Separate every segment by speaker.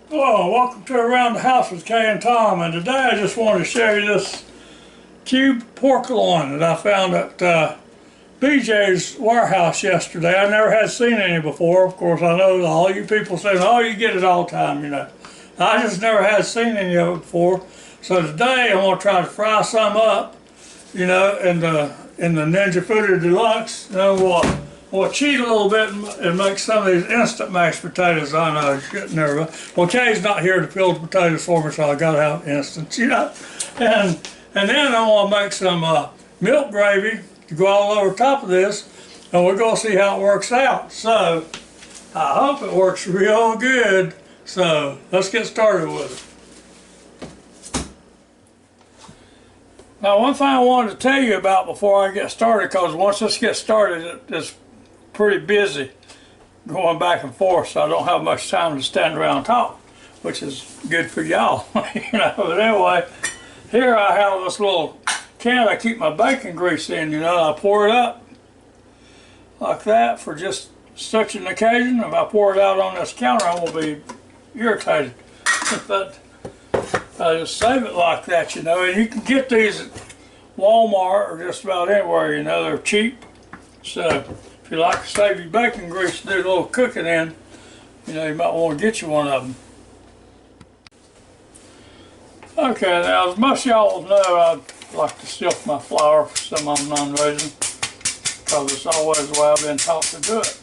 Speaker 1: Hello, welcome to Around the House with Kay and Tom, and today I just wanted to show you this cubed pork loin that I found at BJ's warehouse yesterday. I never had seen any before. Of course, I know all you people say, oh, you get it all the time, you know. I just never had seen any of it before. So today I'm going to try to fry some up, you know, in the Ninja Foodie Deluxe. And we'll cheat a little bit and make some of these instant mashed potatoes. I know, it's getting nervous. Well, Kay's not here to peel the potatoes for me, so I got to have instant, you know. And then I want to make some milk gravy to go all over top of this, and we're going to see how it works out. So I hope it works real good. So let's get started with it. Now, one thing I wanted to tell you about before I get started, because once this gets started, it's pretty busy going back and forth, so I don't have much time to stand around and talk, which is good for y'all, you know. But anyway, here I have this little can I keep my bacon grease in, you know. I pour it up like that for just such an occasion. If I pour it out on this counter, I won't be irritated. But I just save it like that, you know. And you can get these at Walmart or just about anywhere, you know. They're cheap. So if you like to save your bacon grease to do a little cooking in, you know, you might want to get you one of them. Okay, now as most of y'all know, I like to sift my flour for some unknown reason, because it's always the way I've been taught to do it.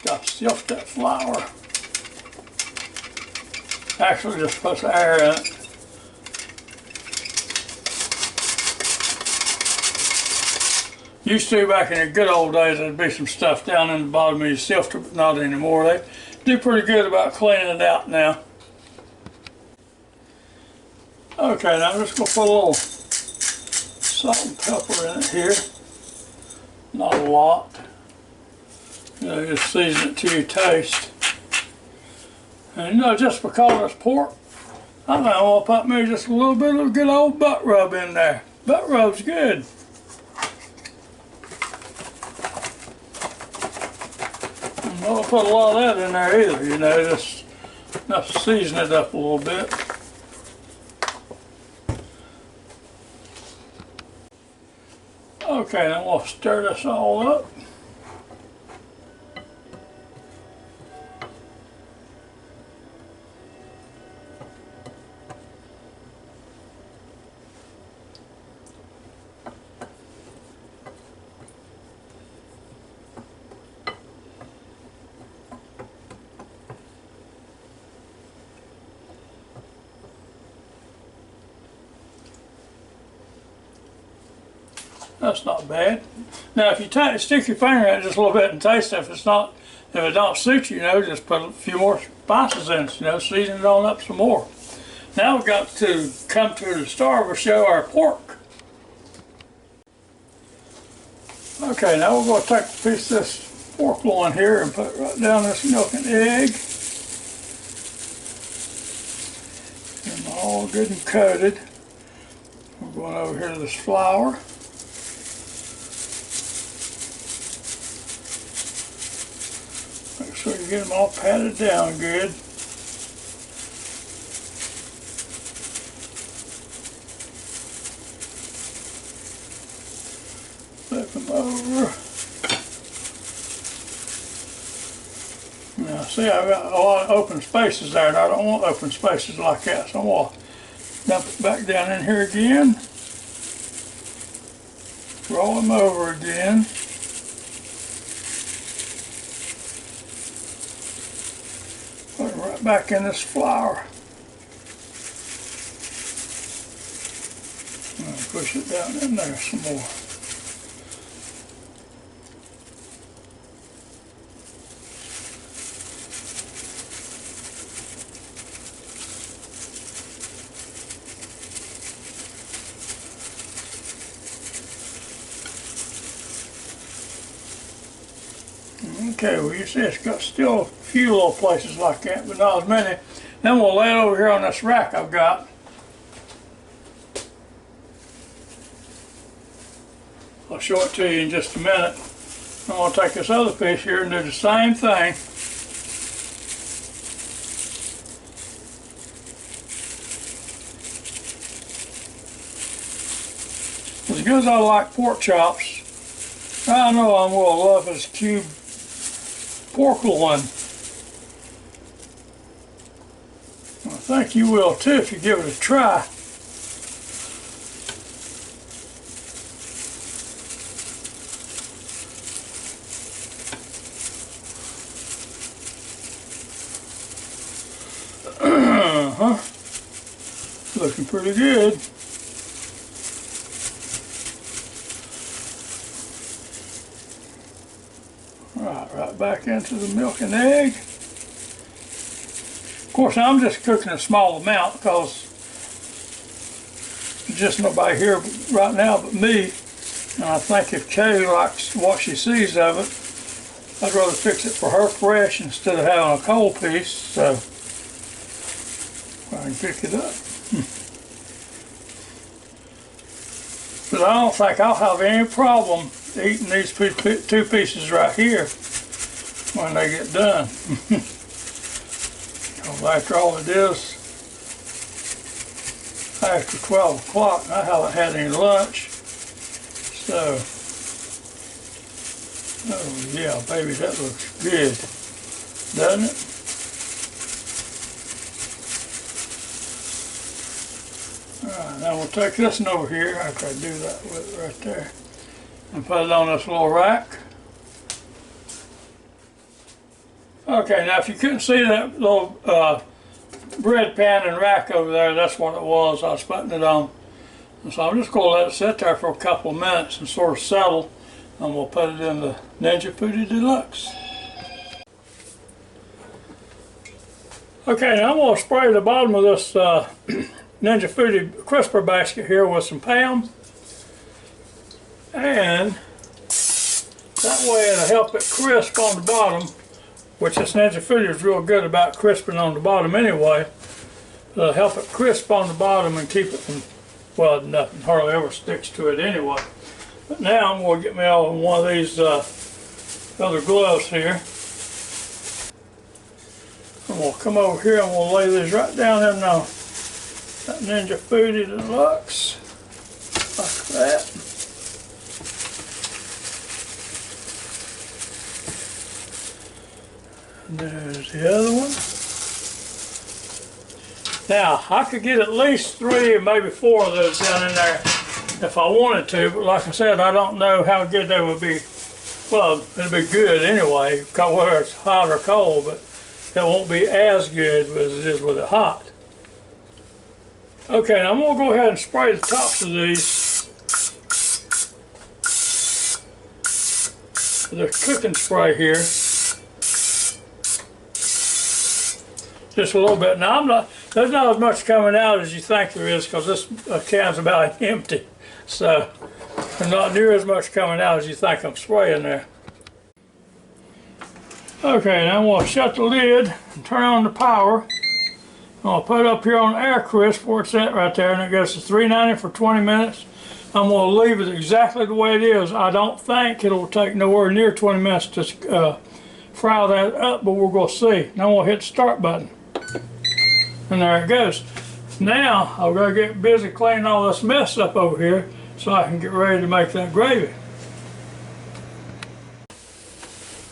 Speaker 1: Got to sift that flour. Actually, just put some air in it. Used to, back in the good old days, there'd be some stuff down in the bottom of your sifter, but not anymore. They do pretty good about cleaning it out now. Okay, now I'm just going to put a little salt and pepper in it here. Not a lot. You know, just season it to your taste. And you know, just because it's pork, I might want to put me just a little bit of good old butt rub in there. Butt rub's good. I don't put a lot of that in there either, you know, just enough to season it up a little bit. Okay, then we'll stir this all up. That's not bad. Now, if you stick your finger in it just a little bit and taste it, if it don't suit you, you know, just put a few more spices in it, you know, season it on up some more. Now we've got to come to the star of our show, our pork. Okay, now we're going to take a piece of this pork loin here and put it right down this milk and egg. And all good and coated. We're going over here to this flour. Make sure you get them all patted down good. Flip them over. Now see, I've got a lot of open spaces there, and I don't want open spaces like that, so I'm going to dump it back down in here again. Roll them over again. Put it right back in this flour. And push it down in there some more. Okay, well, you see it's got still a few little places like that, but not as many. Then we'll lay it over here on this rack I've got. I'll show it to you in just a minute. I'm going to take this other piece here and do the same thing. As good as I like pork chops, I know I'm going to love this cube pork loin. I think you will too if you give it a try. Looking pretty good. Right back into the milk and egg. Of course, I'm just cooking a small amount because there's just nobody here right now but me. And I think if Kay likes what she sees of it, I'd rather fix it for her fresh instead of having a cold piece. So I can pick it up. But I don't think I'll have any problem eating these two pieces right here when they get done. After all, it is after 12 o'clock and I haven't had any lunch. So, oh yeah, baby, that looks good, doesn't it? Alright, now we'll take this one over here after I do that with it right there and put it on this little rack. Okay, now if you couldn't see that little bread pan and rack over there, that's what it was I was putting it on. And so I'm just going to let it sit there for a couple of minutes and sort of settle, and we'll put it in the Ninja Foodi Deluxe. Okay, now I'm going to spray the bottom of this Ninja Foodi crisper basket here with some Pam, and that way it'll help it crisp on the bottom, which this Ninja Foodi is real good about crisping on the bottom anyway. It'll help it crisp on the bottom and keep it from, well, nothing hardly ever sticks to it anyway. But now I'm going to get me all one of these other gloves here. And we'll come over here and we'll lay these right down in that Ninja Foodi Deluxe, like that. And there's the other one. Now, I could get at least 3 or maybe 4 of those down in there if I wanted to, but like I said, I don't know how good they would be. Well, it'd be good anyway, whether it's hot or cold, but it won't be as good as it is with it hot. Okay, now I'm going to go ahead and spray the tops of these with the cooking spray here. Just a little bit. Now there's not as much coming out as you think there is because this can's about empty. So there's not near as much coming out as you think I'm spraying there. Okay, now I'm going to shut the lid and turn on the power. I'm going to put it up here on air crisp where it's at right there, and it goes to 390 for 20 minutes. I'm going to leave it exactly the way it is. I don't think it'll take nowhere near 20 minutes to fry that up, but we're going to see. Now I'm going to hit the start button. And there it goes. Now I've got to get busy cleaning all this mess up over here so I can get ready to make that gravy.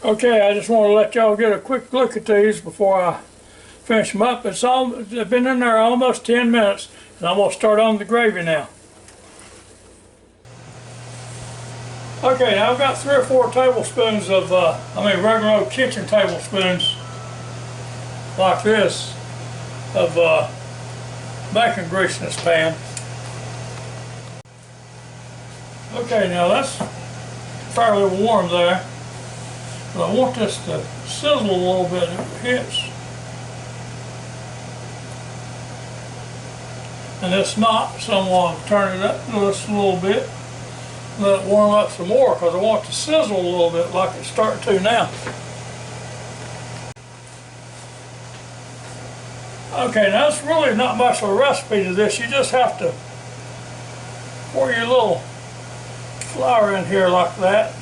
Speaker 1: Okay, I just want to let y'all get a quick look at these before I finish them up. They've been in there almost 10 minutes, and I'm going to start on the gravy now. Okay, now I've got 3 or 4 tablespoons of, regular old kitchen tablespoons like this of bacon grease in this pan. Okay, now that's fairly warm there, but I want this to sizzle a little bit if it hits. And it's not, so I'm going to turn it up just a little bit, let it warm up some more because I want it to sizzle a little bit like it's starting to now. Okay, now it's really not much of a recipe to this. You just have to pour your little flour in here like that.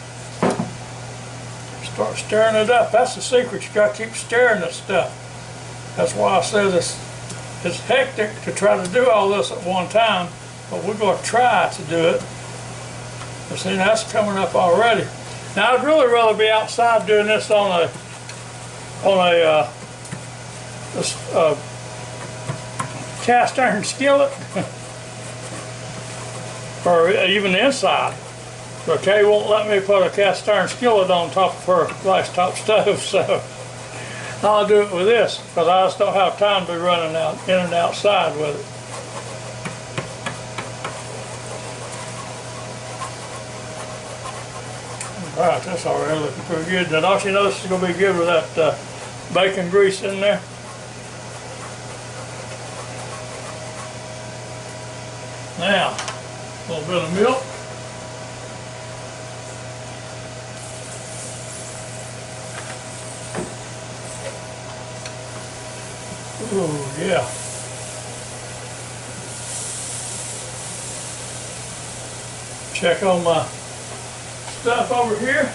Speaker 1: Start stirring it up. That's the secret. You got to keep stirring this stuff. That's why I say this. It's hectic to try to do all this at one time, but we're going to try to do it But see, that's coming up already. Now I'd really rather be outside doing this on a cast iron skillet, or even inside. But Kay won't let me put a cast iron skillet on top of her glass top stove, so I'll do it with this because I just don't have time to be running out in and outside with it. All right, that's already looking pretty good. Now don't you know this is going to be good with that bacon grease in there? Now, a little bit of milk. Oh yeah. Check on my stuff over here.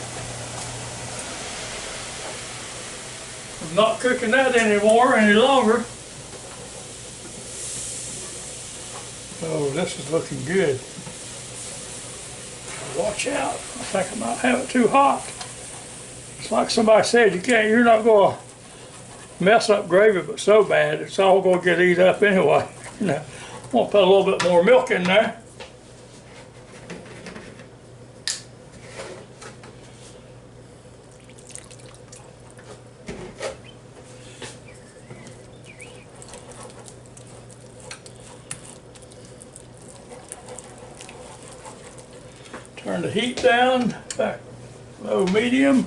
Speaker 1: I'm not cooking that anymore any longer. Oh, this is looking good. Watch out. I think I might have it too hot. It's like somebody said, you're not going to mess up gravy, but so bad, it's all going to get eat up anyway. I'm going to put a little bit more milk in there. Turn the heat down, back low medium.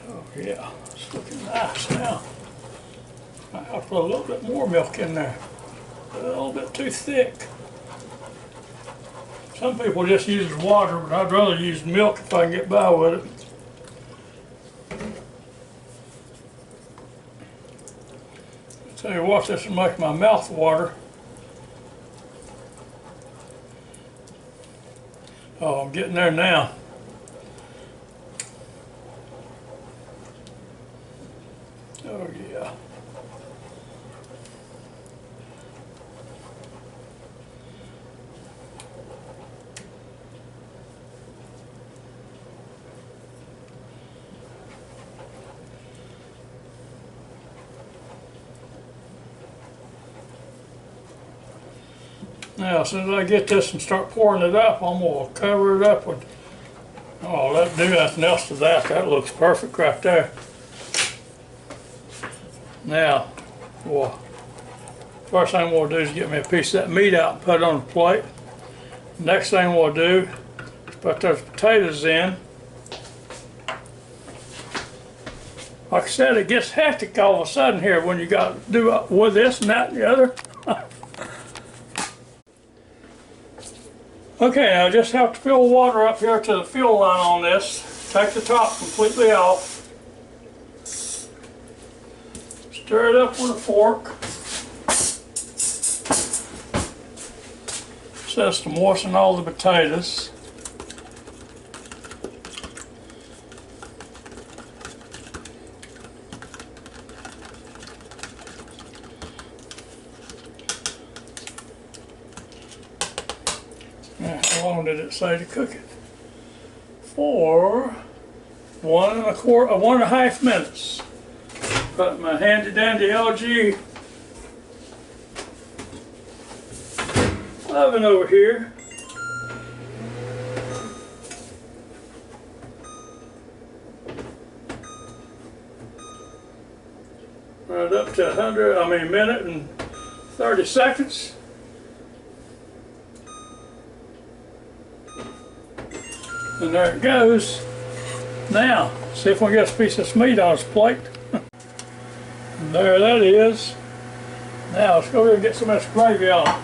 Speaker 1: Oh yeah, it's looking nice now. I'll put a little bit more milk in there. A little bit too thick. Some people just use water, but I'd rather use milk if I can get by with it. Tell you what, this will make my mouth water. Oh, I'm getting there now. Oh yeah. Now, as soon as I get this and start pouring it up, I'm going to cover it up with, oh, let's do nothing else to that. That looks perfect right there. Now, well, first thing we'll do is get me a piece of that meat out and put it on the plate. Next thing we'll do is put those potatoes in. Like I said, it gets hectic all of a sudden here when you got to do with this and that and the other. Okay, now I just have to fill water up here to the fuel line on this. Take the top completely off. Stir it up with a fork. So as to moisten all the potatoes. How long did it say to cook it? For 1.5 minutes. Got my handy dandy LG oven over here. Right up to a minute and 30 seconds. And there it goes. Now, see if we can get a piece of this meat on its plate. There that is. Now, let's go ahead and get some of this gravy on it.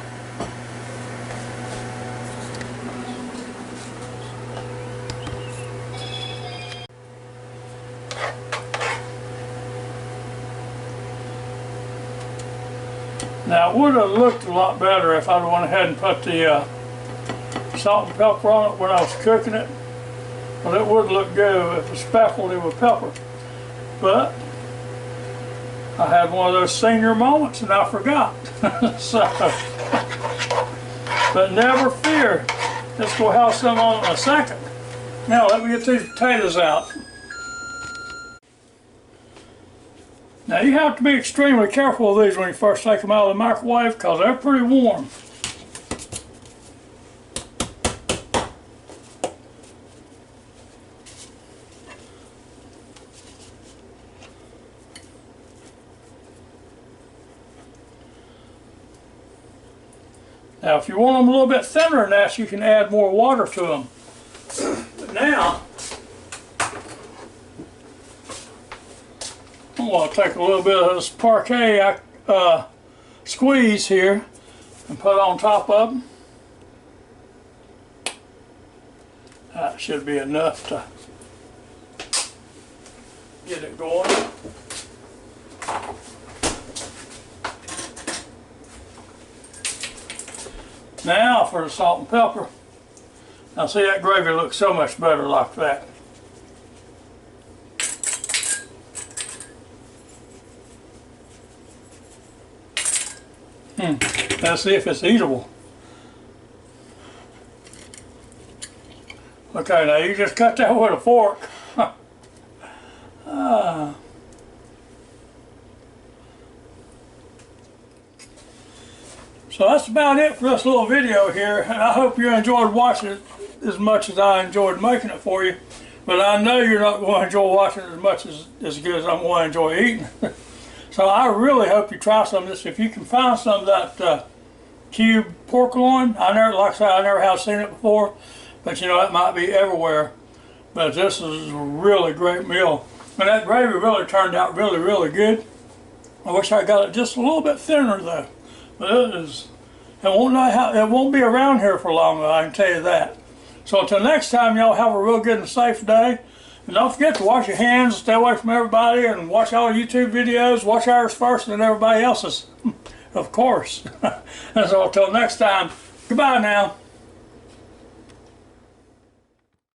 Speaker 1: Now, it would have looked a lot better if I'd went ahead and put the salt and pepper on it when I was cooking it. Well, it would look good if it was speckled with pepper. But I had one of those senior moments and I forgot. So, but never fear. Let's go have some on in a second. Now let me get these potatoes out. Now you have to be extremely careful with these when you first take them out of the microwave because they're pretty warm. Now if you want them a little bit thinner than that, you can add more water to them. But now, I'm going to take a little bit of this parquet squeeze here and put on top of them. That should be enough to get it going. Now for the salt and pepper. Now see, that gravy looks so much better like that. Let's see if it's eatable. Okay, now you just cut that with a fork. So that's about it for this little video here, and I hope you enjoyed watching it as much as I enjoyed making it for you. But I know you're not going to enjoy watching it as much as good as I'm going to enjoy eating. So I really hope you try some of this. If you can find some of that cube pork loin, like I said, I never have seen it before, but you know, it might be everywhere. But this is a really great meal. And that gravy really turned out really, really good. I wish I got it just a little bit thinner though. But it won't be around here for long, I can tell you that. So until next time, y'all have a real good and safe day. And don't forget to wash your hands, stay away from everybody, and watch all YouTube videos. Watch ours first and then everybody else's, of course. And so until next time, goodbye now.